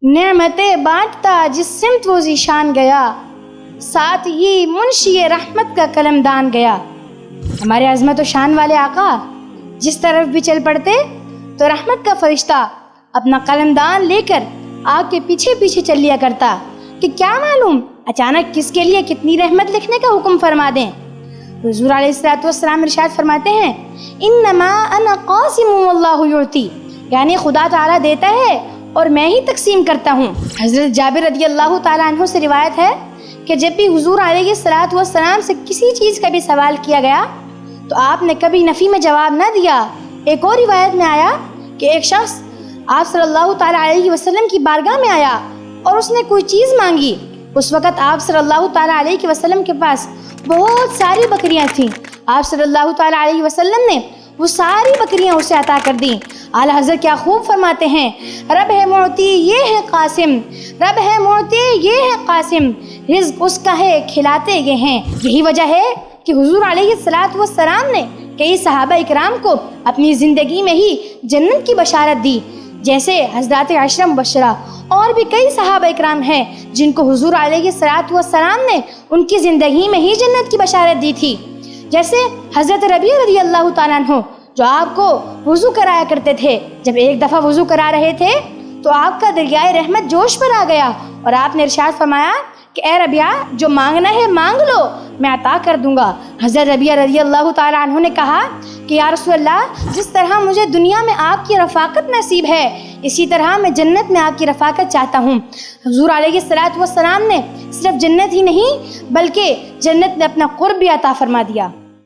نعمتیں بانٹتا جس سمت وہ ذیشان گیا، ساتھ ہی منشی رحمت کا قلمدان گیا۔ ہمارے عظمت و شان والے آقا جس طرف بھی چل پڑتے تو رحمت کا فرشتہ اپنا قلمدان لے کر آگ کے پیچھے پیچھے چل لیا کرتا کہ کیا معلوم اچانک کس کے لیے کتنی رحمت لکھنے کا حکم فرما دیں۔ حضور علیہ الصلوۃ والسلام ارشاد فرماتے ہیں انما انا قاسم واللہ یعطی، یعنی خدا تعالیٰ دیتا ہے اور میں ہی تقسیم کرتا ہوں۔ حضرت جابر رضی اللہ تعالیٰ عنہ سے روایت ہے کہ جب بھی حضور علیہ الصلوۃ والسلام سے کسی چیز کا بھی سوال کیا گیا تو آپ نے کبھی نفی میں جواب نہ دیا۔ ایک اور روایت میں آیا کہ ایک شخص آپ صلی اللہ تعالیٰ علیہ وسلم کی بارگاہ میں آیا اور اس نے کوئی چیز مانگی۔ اس وقت آپ صلی اللہ تعالیٰ علیہ وسلم کے پاس بہت ساری بکریاں تھیں۔ آپ صلی اللہ تعالیٰ علیہ وسلم نے وہ ساری بکریاں اسے عطا کر دیں۔ اعلیٰ حضرت کیا خوب فرماتے ہیں، رب ہے معطی یہ ہے قاسم، رب ہے معطی یہ ہے قاسم، رزق اس کا ہے کھلاتے یہ ہیں۔ یہی وجہ ہے کہ حضور علیہ الصلوۃ والسلام نے کئی صحابہ اکرام کو اپنی زندگی میں ہی جنت کی بشارت دی، جیسے حضرات عشرہ مبشرہ۔ اور بھی کئی صحابہ اکرام ہیں جن کو حضور علیہ الصلوۃ والسلام نے ان کی زندگی میں ہی جنت کی بشارت دی تھی، جیسے حضرت ربیعہ رضی اللہ تعالیٰ عنہ جو آپ کو وضو کرایا کرتے تھے۔ جب ایک دفعہ وضو کرا رہے تھے تو آپ کا دریائے رحمت جوش پر آ گیا اور آپ نے ارشاد فرمایا کہ اے ربیعہ جو مانگنا ہے مانگ لو، میں عطا کر دوں گا۔ حضرت ربیعہ رضی اللہ تعالیٰ عنہ نے کہا کہ یا رسول اللہ جس طرح مجھے دنیا میں آپ کی رفاقت نصیب ہے اسی طرح میں جنت میں آپ کی رفاقت چاہتا ہوں۔ حضور علیہ الصلوۃ والسلام نے صرف جنت ہی نہیں بلکہ جنت میں اپنا قرب بھی عطا فرما دیا۔